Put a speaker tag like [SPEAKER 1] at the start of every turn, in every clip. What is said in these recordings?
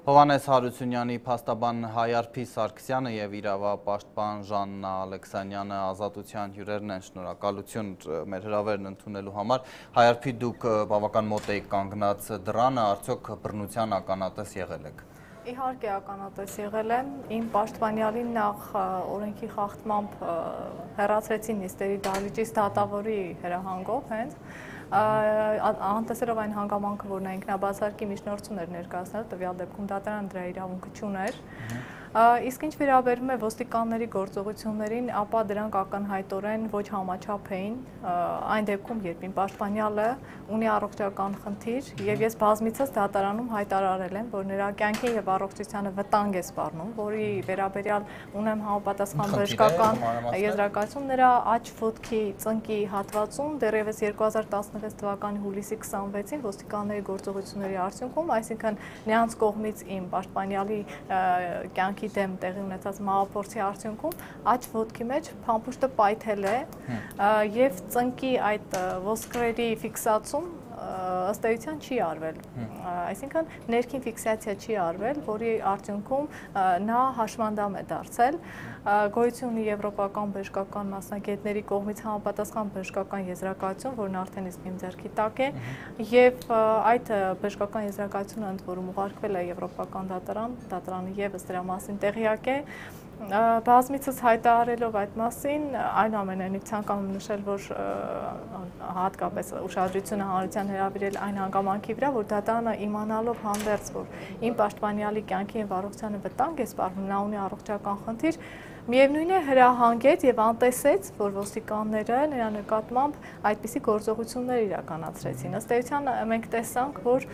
[SPEAKER 1] Հովհաննես Հարությունյանի փաստաբան Հայարփի Սարգսյանը եւ իրավապաշտպան Ժաննա Ալեքսանյանը ազատության հյուրերն են, շնորհակալություն մեր հրավերն ընդունելու համար։ Հայարփի դուք բավական մոտ եք կանգնած դրանը, արդյոք բռնության ականատես եղել եք։
[SPEAKER 2] Իհարկե ականատես եղել եմ, իմ պաշտպանյալին նախ օրենքի խախտմամբ հեռացրեցին նիստերի դահլիճից դատավորի հրահանգով հենց անտեսելով այն հանգամանքը, որ նա ինքնաբացարկի միջնորդություն էր ներկայացնել, տվյալ դեպքում դատարանը դրա իրավունքը չուներ։ Իսկ ինչ վերաբերում է ոստիկանների գործողություններին, ապա դրանք ակնհայտորեն ոչ համաչափ էին այն դեպքում, երբ իմ պաշտպանյալը ունի առողջական խնդիր, եւ ես բազմիցս դատարանում հայտարարել եմ, որ նրա կյանքին եւ առողջությանը վտանգ է սպառնում, որի վերաբերյալ ունեմ համապատասխան բժշկական եզրակացություն, նրա աջ ոտքի ծնկի հատվածում դեռևս 2016 թվականի հուլիսի 26-ին ոստիկանների գործողությունների արդյունքում, այսինքն նրանց կողմից իմ պաշտպանյալի կյանքի դեմ տեղի ունեցած մահափորձի արդյունքում աջ ոտքի մեջ փամփուշտը պայթել է եւ ծնկի այդ ոսկրերի ֆիքսացում ըստ էության չի արվել, այսինքն ներքին ֆիքսացիա չի արվել, որի արդյունքում նա հաշմանդամ է դարձել, գոյություն ունի եվրոպական բժշկական մասնագետների կողմից համապատասխան բժշկական եզրակացություն, որն արդեն իսկ իմ ձեռքի տակ է, եւ այդ բժշկական եզրակացությունը ընդ որում ուղարկվել է եվրոպական դատարանը եւս դրա մասին տեղյակ է։ Բազմիցս հայտարարելով այդ մասին, այնուամենայնիվ ցանկանում նշել, որ հատկապես ուշադրությունը հանրության հրավիրել այն հանգամանքի վրա, որ դատարանը իմանալով հանդերձ, որ իմ պաշտպանյալի կյանքի եւ առողջությանը վտանգ է սպառնում, նա ունի առողջական խնդիր, միևնույն է հրահանգեց եւ անտեսեց, որ ոստիկանները նրա նկատմամբ այդպիսի գործողություններ իրականացրեցին։ Ըստ էության մենք տեսանք, որ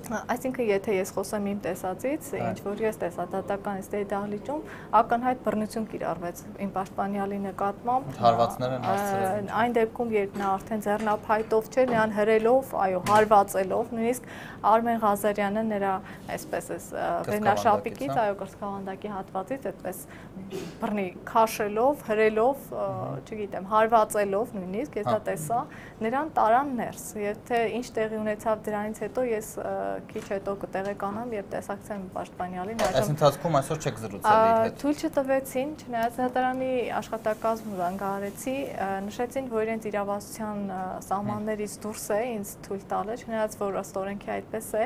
[SPEAKER 2] այսինքն եթե ես խոսեմ իմ տեսածից, ինչ որ ես տեսա դատական նիստերի դահլիճում, ակնհայտ բռնություն կիրառվեց իմ պաշտպանյալի նկատմամբ։
[SPEAKER 1] Հարվածներ են հասցրել։
[SPEAKER 2] Այն դեպքում, երբ նա արդեն ձեռնափայտով չէր, նրան հրելով, այո, հարվածելով, նույնիսկ Արմեն Ղազարյանը նրա այսպես վերնաշապիկից, այո, կրծքավանդակի հատվածից այդպես բռնի քաշելով, հրելով, չգիտեմ, հարվածելով նույնիսկ, ես դա տեսա, նրան տարան ներս։ Եվ թե ինչ տեղի ունեցավ դրանից հետո ես քիչ հետո կտեղեկանամ եւ տեսակցեմ պաշտպանյալին։
[SPEAKER 1] Այս ընթացքում այսօր չեք զրուցել իր հետ։
[SPEAKER 2] Թույլ չտվեցին, չնայած դատարանի աշխատակազմը զանգահարեցի, նշեցին, որ իրենց իրավասության սահմաններից դուրս է ինձ թույլ տալը, չնայած որ ըստ օրենքի այդպես է,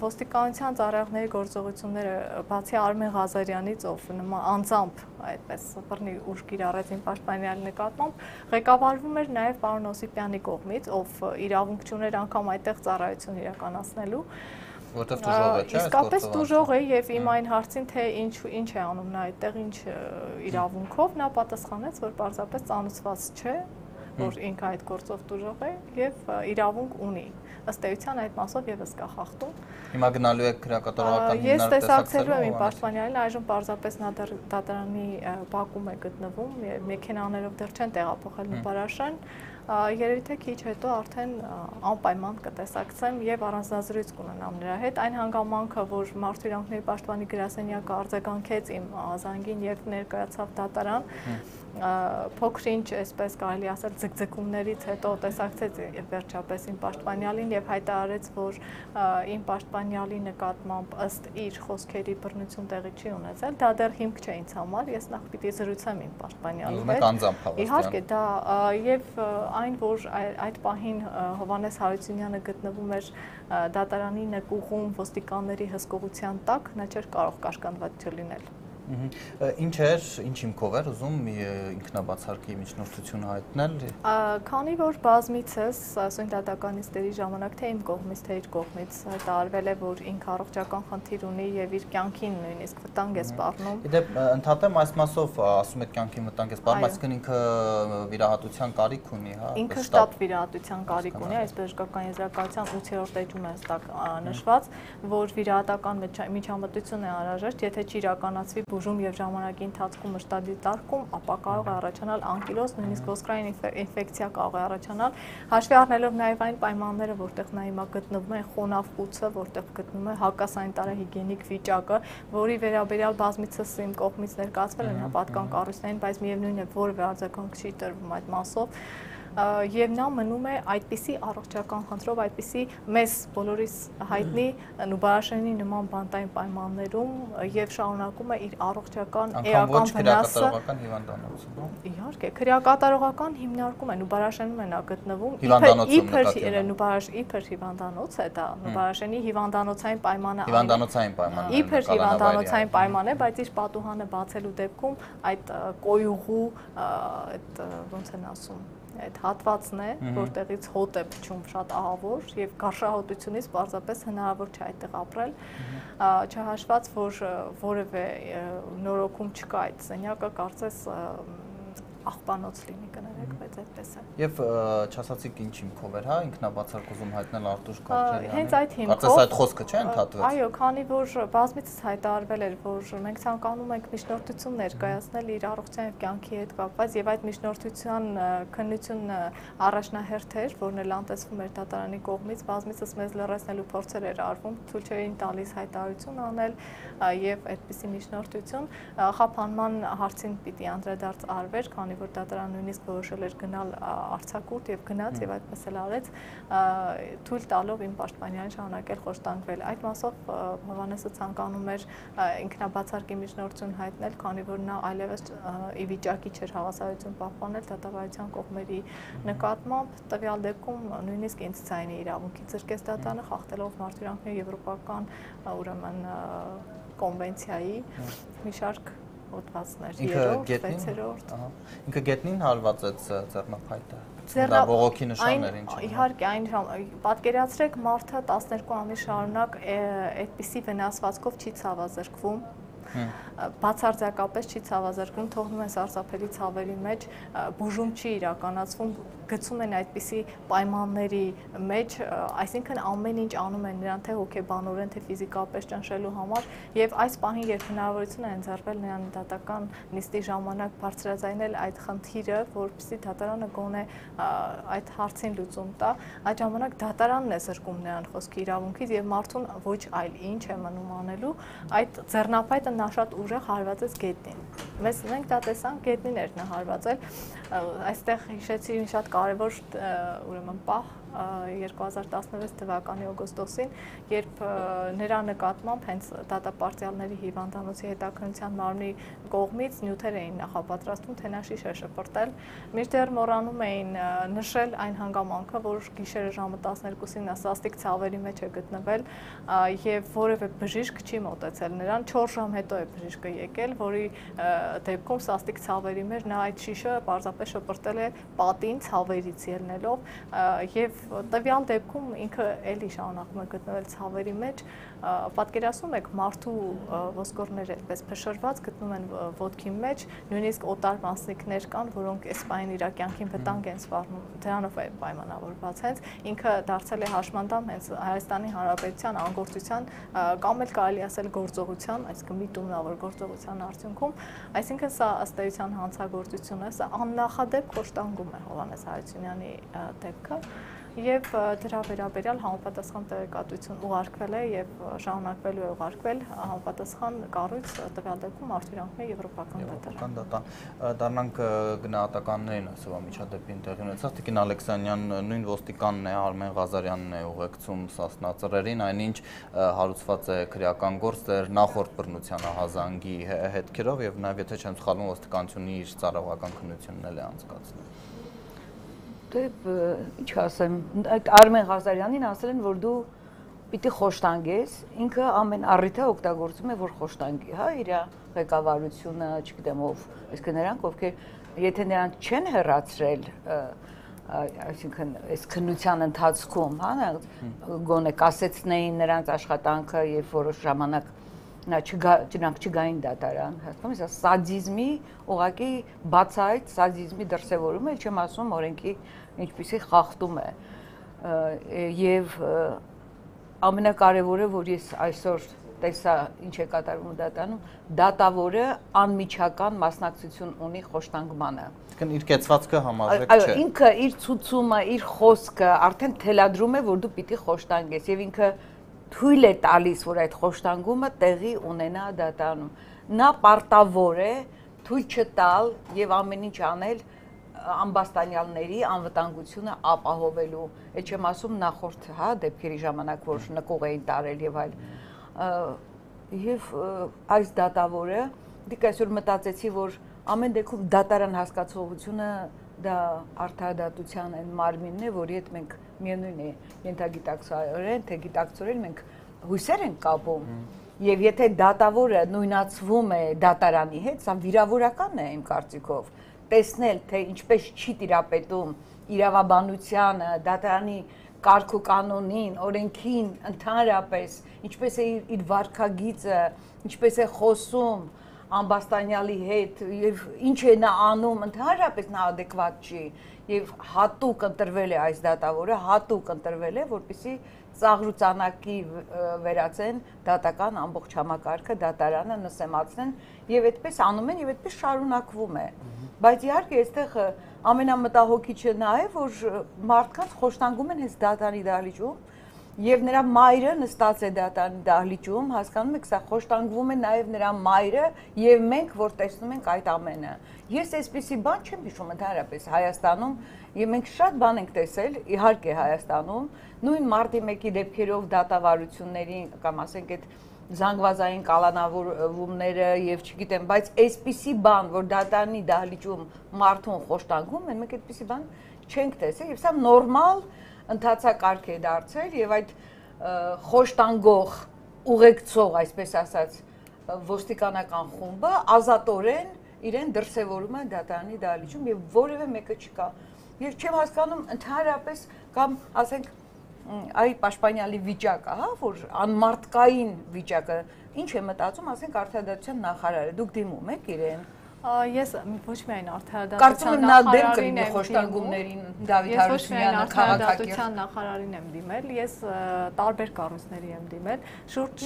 [SPEAKER 2] ոստիկանության ծառայողների գործողությունները բացի Արմեն Ղազարյանից, ով անձամբ այդպես բռնի ուժ կիրառեց իմ պաշտպանյալի նկատմամբ, ղեկավարվում էր նաեւ պարոն Օսիպյանի կողմից, ով իրավունք չուներ անգամ այդտեղ ծառայություն իրականացնելու,
[SPEAKER 1] որտեղ դժող է, չէ՞։
[SPEAKER 2] Իսկապես դժող է եւ իմ այն հարցին, թե ինչ է անում նա այդտեղ, ինչ իրավունքով, նա պատասխանեց, որ պարզապես ծանուցված չէ, որ ինքը այդ գործով դժող է եւ իրավունք ունի։ Ըստ էության այդ մասով եւս կա խախտում։
[SPEAKER 1] Հիմա գնալու եք քրեակատարական
[SPEAKER 2] Ես տեսակցելու եմ իմ պաշտպանյալին, այժմ պարզապես նա դատարանի բակում է գտնվում, մեքենաներով դեռ չեն տեղափոխել նպարաշեն, երևի թե քիչ հետո արդեն անպայման կտեսակցեմ եւ առանձնազրույց կունենամ նրա հետ, այն հանգամանքը, որ Մարդու իրավունքների պաշտպանի գրասենյակը արձագանքեց իմ զանգին եւ ներկայացավ դատարան, փոքրինչ, այսպես կարելի ասել, ձգձգումներից հետո տեսակցեց վերջապես իմ պաշտպանյալին եւ հայտարարեց, որ իմ պաշտպանյալի նկատմամբ ըստ իր խոսքերի բռնություն տեղի չի ունեցել, դա դեռ հիմք չէ ինձ համար, ես նախ պիտի զրուցեմ իմ պաշտպանյալի հետ։ Իհարկե, դա եւ այն, որ այդ պահին Հովհաննես Հարությունյանը գտնվում էր դատարանի նկուղում ոստիկանների հսկողության տակ, նա չէր կարող կաշկանդված չլինել։
[SPEAKER 1] Ինչ էր, ինչ հիմքով էր ուզում ինքնաբացարկի միջնորդություն հայտնել։
[SPEAKER 2] Քանի որ բազմիցս ասենք դատական նիստերի ժամանակ թե իմ կողմից, թե իր կողմից հայտարարվել է, որ ինքը առողջական խնդիր ունի եւ իր կյանքին նույնիսկ վտանգ է սպառնում։
[SPEAKER 1] Իդեպ ընդհատեմ այս մասով ասում եք կյանքին վտանգ է սպառնում, այսինքն ինքը վիրահատության կարիք ունի, հա։
[SPEAKER 2] Ինքը շտապ վիրահատության կարիք ունի, այս բժշկական եզրակացության 8-րդ էջում է հստակ նշված, որ վիրահատական միջամտություն է անհրաժեշտ, եթե չիրականացվի բուժում եւ ժամանակի ընթացքում մշտադիտարկում, ապա կարող է առաջանալ անկիլոզ, նույնիսկ ոսկրային ինֆեկցիա կարող է առաջանալ, հաշվի առնելով նաեւ այն պայմանները, որտեղ նա հիմա գտնվում է, խոնավ կուցը, որտեղ գտնվում է հակասանիտարահիգիենիկ վիճակը, որի վերաբերյալ բազմիցս իմ կողմից ներկայացվել են պատկան կառույցներին, բայց միևնույն է, որևէ արձագանք չի տրվում այդ մասով, եւ նա մնում է այդպիսի առողջական խնդրով, այդպիսի մեզ բոլորիս հայտնի Նուբարաշենի նման բանտային պայմաններում եւ շարունակում է իր առողջական էական վնասը իհարկե քրեակատարողական հիմնարկում է Նուբարաշենում է նա գտնվում իբր հիվանդանոց է դա Նուբարաշենի հիվանդանոցային պայմանը իբր հիվանդանոցային պայման է, բայց իր պատուհանը բացելու դեպքում այդ կոյուղու այդ ոնց են ասում այդ հատվածն է, որտեղից հոտ է փչում շատ ահավոր եւ գարշահոտությունից պարզապես հնարավոր չէ այդտեղ ապրել, չհաշված որ որևէ նորոգում չկա այդ սենյակը, կարծես աղբանոց լինի կներեք, բայց այդպես է։ Եվ
[SPEAKER 1] չասացիք ինչ հիմքով էր, հա, ինքնաբացարկ ուզում հայտնել Արտուշ Գաբրելյանը։
[SPEAKER 2] Հենց այդ հիմքով։
[SPEAKER 1] Կարծես այդ խոսքը չէ ընդհատվեց։
[SPEAKER 2] Այո, քանի որ բազմիցս հայտարարվել էր, որ մենք ցանկանում ենք միջնորդություն ներկայացնել իր առողջության եւ կյանքի հետ կապված եւ այդ միջնորդության քննությունը առաջնահերթ էր, որն էլ անտեսվում էր դատարանի կողմից, բազմիցս մեզ լրացնելու փորձեր էր արվում, ցույց չէին տալիս հայտարարություն անել եւ այդպիսի միջնորդություն խափանման հարցին պիտի անդրադարձ արվեր, քանի որ դատարանը նույնիսկ որոշել էր գնալ արձակուրդ եւ գնաց եւ այդպես էլ արեց, թույլ տալով իմ պաշտպանյանին շարունակել խոշտանգվել։ Այդ մասով Հովհաննեսը ցանկանում էր ինքնաբացարկի միջնորդություն հայտնել, քանի որ նա այլևս ի վիճակի չէր հավասարություն պահպանել դատավարության կողմերի նկատմամբ, տվյալ դեպքում նույնիսկ ինձ ցայնի իրավունքի զրկեց դատարանը, խախտելով մարդուրանքների եվրոպական ուրեմն կոնվենցիայի մի շարք հոդվածներ, 3-րդ, 6-րդ։
[SPEAKER 1] Ինքը գետնին հարվածեց ձեռնափայտը։ Դա բողոքի նշաններ ինչ։
[SPEAKER 2] Իհարկե, այն պատկերացրեք մարդը 12 ամիս շարունակ այդպիսի վնասվածքով չի ցավազրկվում, բացարձակապես չի ցավազրկվում, թողնում են սարսափելի ցավերի մեջ, բուժում չի իրականացվում, գցում են այդպիսի պայմանների մեջ, այսինքն ամեն ինչ անում են նրան թե հոգեբանորեն, թե ֆիզիկապես ճնշելու համար եւ այս պահին երբ հնարավորություն է ընձեռվել նրան դատական նիստի ժամանակ բարձրաձայնել այդ խնդիրը, որպեսզի դատարանը գոնե այդ հարցին լուծում տա, այդ ժամանակ դատարանն է զրկում նրան խոսքի իրավունքից եւ մարդուն ոչ այլ ինչ է մնում անելու, այդ ձեռնափայտը նա շատ ուժեղ հարվածեց գետնին։ Մենք դա տեսանք, գետնին էր նա հարվածել, այստեղ հիշեցի մի շատ կարևոր ուրեմն պահ 2016 թվականի օգոստոսին, երբ նրա նկատմամբ հենց դատապարտյալների հիվանդանոցի հետաքննության մարմնի կողմից նյութեր էին նախապատրաստվում, թե նա շիշ է շպրտել, մինչդեռ մոռանում էին նշել այն հանգամանքը, որ գիշերը ժամը 12-ին նա սաստիկ ցավերի մեջ է գտնվել եւ որևէ բժիշկ չի մոտեցել նրան, 4 ժամ հետո է բժիշկը եկել, որի դեպքում սաստիկ ցավերի մեջ նա այդ շիշը պարզապես շպրտել է պատին ցավերից ելնելով եւ տվյալ դեպքում ինքը էլի շարունակում է գտնվել ցավերի մեջ, պատկերացնում եք մարդու ոսկորները այդպես փշրված գտնում են ոտքի մեջ, նույնիսկ օտար մասնիկներ կան, որոնք այս պահին իր կյանքին վտանգ են սպառնում, դրանով է պայմանավորված հենց ինքը դարձել է հաշմանդամ հենց Հայաստանի Հանրապետության անգործության կամ էլ կարելի ասել գործողության, այսինքն միտումնավոր գործողության արդյունքում, այսինքն սա ըստ էության հանցագործություն է, սա աննախադեպ խոշտանգում է Հովհաննես Հարությունյանի դեպքը եւ դրա վերաբերյալ համապատասխան տեղեկատվություն ուղարկվել է եւ շարունակվելու է ուղարկվել համապատասխան կառույց տվյալ դեպքում արտիրանքների եվրոպական դատարան։
[SPEAKER 1] Դառնանք գնահատականներին այսօրվա միջադեպին տեղի ունեցած Տիկին Ալեքսանյան նույն ոստիկանն է Արմեն Ղազարյանն է ուղեկցում Սասնա ծռերին, այնինչ հարուցված է քրեական գործ դեր նախորդ բռնության ահազանգի հետքերով եւ նաեւ եթե չեմ սխալվում ոստիկանությունը իր ծառայողական քննությունն էլ է անցկացնում։
[SPEAKER 3] Դե ինչ ասեմ, Արմեն Ղազարյանին ասել են, որ դու պիտի խոշտանգես, ինքը ամեն առիթը օգտագործում է, որ խոշտանգի, հա, իր ղեկավարությունը, չգիտեմ ով, այսինքն նրանք, ովքեր եթե նրանք չեն հեռացրել, այսինքն այս քննության ընթացքում, հա, գոնե կասեցնեին նրանց աշխատանքը եւ որոշ ժամանակ նրանք չգային դատարան, հասկանում ես, սադիզմի ուղղակի բացահայտ սադիզմի դրսևորում է, չեմ ասում օրենքի ինչպիսի խախտում է եւ ամենակարևորը, որ ես այսօր տեսա ինչ է կատարվում դատարանում, դատավորը անմիջական մասնակցություն ունի խոշտանգմանը։
[SPEAKER 1] Այսինքն իր կեցվածքը համարժեք չէ։
[SPEAKER 3] Այո, ինքը իր ցուցումը, իր խոսքը արդեն թելադրում է, որ դու պիտի խոշտանգես եւ ինքը թույլ է տալիս, որ այդ խոշտանգումը տեղի ունենա դատարանում։ Նա պարտավոր է թույլ չտալ եւ ամեն ինչ անել ամբաստանյալների անվտանգությունը ապահովելու, այդ չեմ ասում նախորդ, հա, դեպքերի ժամանակ, որ նկուղ էին տարել եւ այլ։ Եվ այս դատավորը, դիք այսօր մտածեցի, որ ամեն դեպքում դատարան հասկացողությունը դա արդարադատության այն մարմինն է, որի հետ մենք միևնույն է, ենթագիտակցորեն, թե գիտակցորեն մենք հույսեր ենք կապում։ Եվ եթե դատավորը նույնացվում է դատարանի հետ, սա վիրավորական է իմ կարծիքով, տեսնել, թե ինչպես չի տիրապետում իրավաբանությանը, դատարանի կարգ ու կանոնին, օրենքին, ընդհանրապես, ինչպես է իր վարքագիծը, ինչպես է խոսում ամբաստանյալի հետ եւ ինչ է նա անում, ընդհանրապես նա adekvat չի եւ հատուկ ընտրվել է այս դատավորը, հատուկ ընտրվել է, որպեսզի ծաղրուծանակի վերածեն դատական ամբողջ համակարգը, դատարանը նսեմացնեն եւ այդպես անում են եւ այդպես շարունակվում է։ Բայց իհարկե այստեղ ամենամտահոգիչը նա է, որ մարդկանց խոշտանգում են հենց դատարանի դահլիճում եւ նրա մայրը նստած է դատարանի դահլիճում, հասկանում եք, սա խոշտանգվում է նաեւ նրա մայրը եւ մենք որ տեսնում ենք այդ ամենը։ Ես այսպիսի բան չեմ հիշում ընդհանրապես Հայաստանում եւ մենք շատ բան ենք տեսել, իհարկե Հայաստանում, նույն մարտի 1-ի դեպքերով դատավարությունների կամ ասենք այդ զանգվածային կալանավորումները եւ չգիտեմ, բայց այսպիսի բան, որ դատարանի դահլիճում մարդուն խոշտանգում են, մենք այդպիսի բան չենք տեսել եւ սա նորմալ ընթացակարգ է դարձել եւ այդ խոշտանգող ուղեկցող, այսպես ասած, ոստիկանական խումբը ազատորեն իրեն դրսևորում է դատարանի դահլիճում եւ որևէ մեկը չկա։ Ես չեմ հասկանում ընդհանրապես կամ ասենք այ պաշտպանյալի վիճակը, հա, որ անմարտկային վիճակը, ինչ է մտածում, ասենք արդարադատության նախարարը, դուք դիմում եք իրեն։
[SPEAKER 2] Ես ոչ միայն արդարադատության նախարարին եմ
[SPEAKER 3] խոշտանգումներին Դավիթ Հարությունյանը
[SPEAKER 2] քաղաքական նախարարին եմ դիմել, ես տարբեր կառույցների եմ դիմել, շուրջ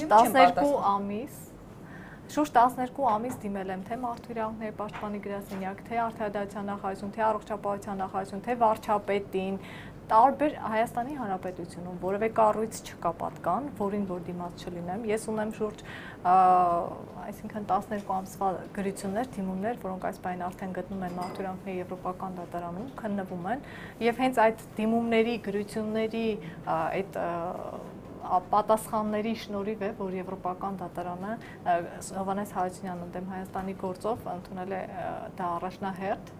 [SPEAKER 2] 12 ամիս դիմել եմ թե Մարդու իրավունքների պաշտպանի գրասենյակ, թե արդարադատության նախարարություն, թե առողջապահության նախարարություն, թե վարչապետին, տարբեր Հայաստանի Հանրապետությունում որևէ կառույց չկա պատկան, որին որ դիմաց չլինեմ։ Ես ունեմ շուրջ այսինքն 12 ամսվա գրություններ, դիմումներ, որոնք այս պահին արդեն գտնում են Մարդու իրավունքների եվրոպական դատարանում, քննվում են, եւ հենց այդ դիմումների, գրությունների այդ պատասխանների շնորհիվ է, որ Եվրոպական դատարանը Հովհաննես Հարությունյանը դեմ Հայաստանի գործով ընդունել է դա առաջնահերթ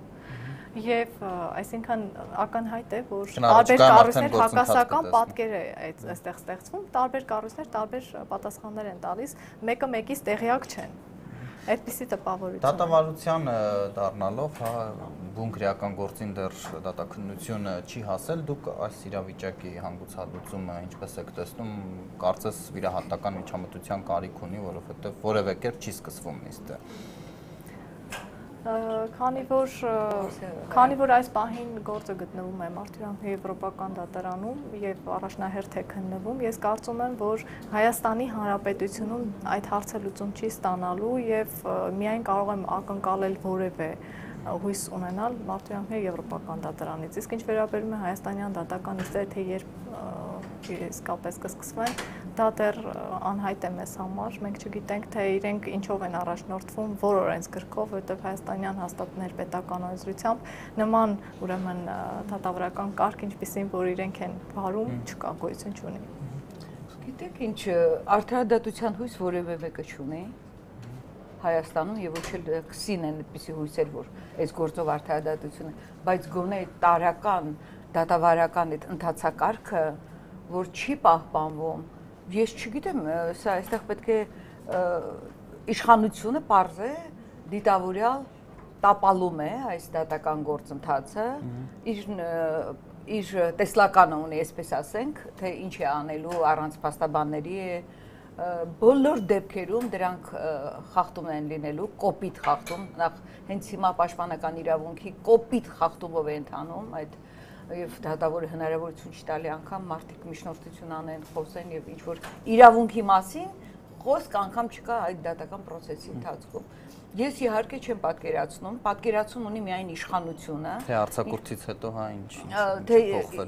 [SPEAKER 2] եւ այսինքն ակնհայտ է, որ տարբեր կառույցներ հակասական պատկեր է այստեղ ստեղծվում, տարբեր կառույցներ տարբեր պատասխաններ են տալիս, մեկը մեկից տեղյակ չեն։ Այդպիսի տպավորություն։
[SPEAKER 1] Դատավարության դառնալով, հա, բուն քրեական գործին դեռ դատաքննությունը չի հասել, դուք այս իրավիճակի հանգուցալուծումը ինչպես եք տեսնում, կարծես վիրահատական միջամտության կարիք ունի, որովհետև որևէ կերպ չի սկսվում նիստը։
[SPEAKER 2] Քանի որ այս պահին գործը գտնվում է Մարդու իրավունքների եվրոպական դատարանում եւ առաջնահերթ է քննվում, ես կարծում եմ, որ Հայաստանի Հանրապետությունում այդ հարցը լուծում չի ստանալու եւ միայն կարող եմ ակնկալել որևէ հույս ունենալ Մարդու իրավունքների եվրոպական դատարանից։ Իսկ ինչ վերաբերում է հայաստանյան դատական նիստերը, թե երբ իսկապես կսկսվեն, դա դեռ անհայտ է մեզ համար, մենք չգիտենք, թե իրենք ինչով են առաջնորդվում, որ օրենսգրքով, որովհետև հայաստանյան հաստատներ պետական օրենսդրությամբ նման ուրեմն դատավարական կարգ, ինչպիսին որ իրենք են վարում, չկա, գոյություն չունի։
[SPEAKER 3] Գիտեք ինչ, արդարադատության հույս որևէ մեկը չունի Հայաստանում եւ ոչ էլ քսին են այդպիսի հույսեր, որ այս գործով արդարադատությունը, բայց գոնե տարական դատավարական այդ ընթացակարգը, որ չի պահպանվում, ես չգիտեմ, սա այստեղ պետք է իշխանությունը պարզ է դիտավորյալ տապալում է այս դատական գործընթացը, իր տեսլականը ունի, այսպես ասենք, թե ինչ է անելու առանց փաստաբանների է, բոլոր դեպքերում դրանք խախտում են լինելու, կոպիտ խախտում, նախ հենց հիմա պաշտպանական իրավունքի կոպիտ խախտումով է ընթանում այդ եւ դատավորը հնարավորություն չտալի անգամ մարդիկ միջնորդություն անեն, խոսեն եւ ինչ որ իրավունքի մասին խոսք անգամ չկա այդ դատական process-ի ընթացքում։ Ես իհարկե չեմ պատկերացնում ունի միայն իշխանությունը։
[SPEAKER 1] Թե արձակուրդից հետո հա ինչ
[SPEAKER 3] թե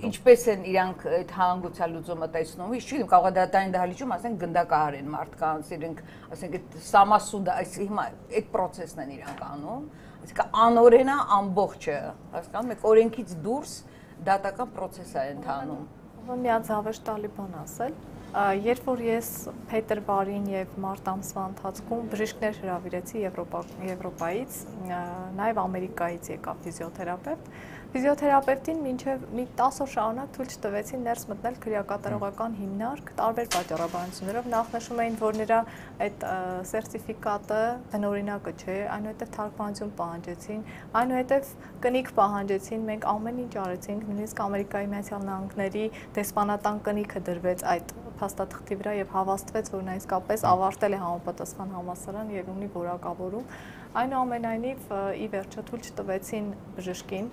[SPEAKER 3] ինչպես են իրանք այդ հանգուցա լուծումը տեսնում, ես չգիտեմ, կարող է դատարանի դահլիճում ասենք գնդակահար են մարդկանց, իրենք ասենք այդ սամասունդը, այս հիմա այդ process-ն են իրանք անում, այսինքն անօրենա ամբողջը, հասկանում եք, օրենքից դուրս դատական process-ա ընթանում։
[SPEAKER 2] Մի հատ զավեշ տալի բան ասել։ Երբ որ ես փետրվարին եւ մարտ ամսվա ընթացքում բժիշկներ հրավիրեցի Եվրոպայից, նաեւ Ամերիկայից եկավ ֆիզիոթերապևտ, ֆիզիոթերապևտին մինչև մի 10 օր շարունակ թույլ չտվեցին ներս մտնել քրեակատարողական հիմնարկ տարբեր պատճառաբանություններով, նախ նշում էին, որ նրա այդ սերտիֆիկատը բնօրինակը չէ, այնուհետև թարգմանություն պահանջեցին, այնուհետև կնիկ պահանջեցին, մենք ամեն ինչ արեցինք, նույնիսկ Ամերիկայի Միացյալ Նահանգների դեսպանատան կնիքը դրվեց այդ փաստաթղթի վրա եւ հավաստվեց, որ նա իսկապես ավարտել է համապատասխան համալսարան եւ ունի որակավորում։ Այնուամենայնիվ ի վերջո թույլ չտվեցին բժշկին,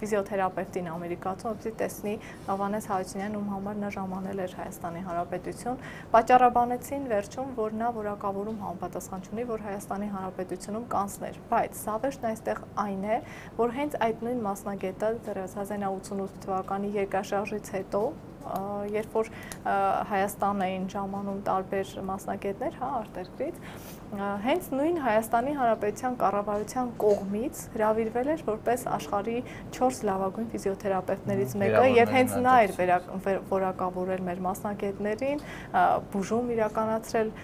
[SPEAKER 2] ֆիզիոթերապևտին ամերիկացու, որպեսզի տեսնի Վանես Հարությունյանն, ում համար նա ժամանել էր Հայաստանի Հանրապետություն, պատճառաբանեցին վերջում, որ նա որակավորում համապատասխան չունի, որ Հայաստանի Հանրապետությունում կանցներ, բայց սավեշտն այստեղ այն է, որ հենց այդ նույն մասնագետը 1988 թվականի երկրաշարժից հետո երբ որ Հայաստան էին ժամանում տարբեր մասնագետներ, հա, արտերկրից, հենց նույն Հայաստանի Հանրապետության կառավարության կողմից հրավիրվել էր որպես աշխարհի 4 լավագույն ֆիզիոթերապևտներից մեկը եւ հենց նա էր որակավորել մեր մասնագետներին, բուժում իրականացրել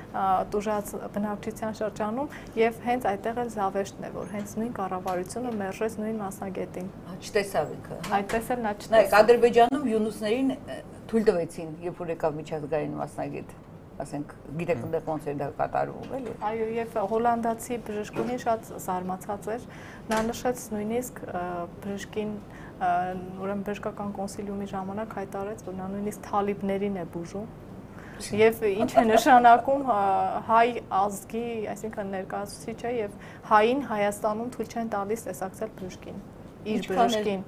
[SPEAKER 2] տուժած բնակչության շրջանում եւ հենց այդտեղ էլ զավեշտն է, որ հենց նույն կառավարությունը մերժեց նույն մասնագետին։
[SPEAKER 3] Չտեսավ ինքը։
[SPEAKER 2] Այդպես էլ նա չտեսավ։
[SPEAKER 3] Նայեք, Ադրբեջանում յունուսներին թույլ տվեցին, երբ որ եկավ միջազգային մասնագետ, ասենք, գիտեք այնտեղ ոնց է դա կատարվում, էլի։
[SPEAKER 2] Այո, եւ հոլանդացի բժշկուհին շատ զարմացած էր, նա նշեց նույնիսկ բժշկին, ուրեմն բժշկական կոնսիլիումի ժամանակ հայտարարեց, որ նա նույնիսկ թալիբներին է բուժում։ Եվ ինչ է նշանակում հայ ազգի, այսինքն ներկայացուցիչը եւ հային Հայաստանում թույլ չեն տալիս տեսակցել բժշկին, իր բժշկին։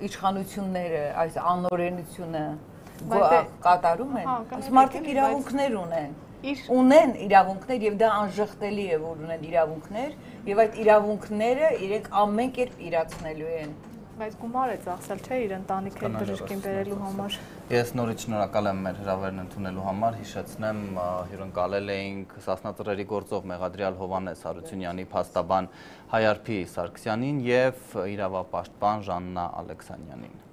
[SPEAKER 3] Իշխանությունները այս անօրենությունը կատարում են, այս մարդիկ իրավունքներ ունեն իրավունքներ եւ դա անժխտելի է, որ ունեն իրավունքներ եւ այդ իրավունքները իրենք ամեն կերպ իրացնելու են։
[SPEAKER 2] Բայց գումար է ծախսել, չէ, իր ընտանիքը բժշկին բերելու համար։
[SPEAKER 1] Ես նորից շնորհակալ եմ մեր հրավերն ընդունելու համար, հիշեցնեմ, հյուրընկալել էինք Սասնա ծռերի գործով մեղադրյալ Հովհաննես Հարությունյանի փաստաբան Հայարփի Սարգսյանին եւ իրավապաշտպան Ժաննա Ալեքսանյանին։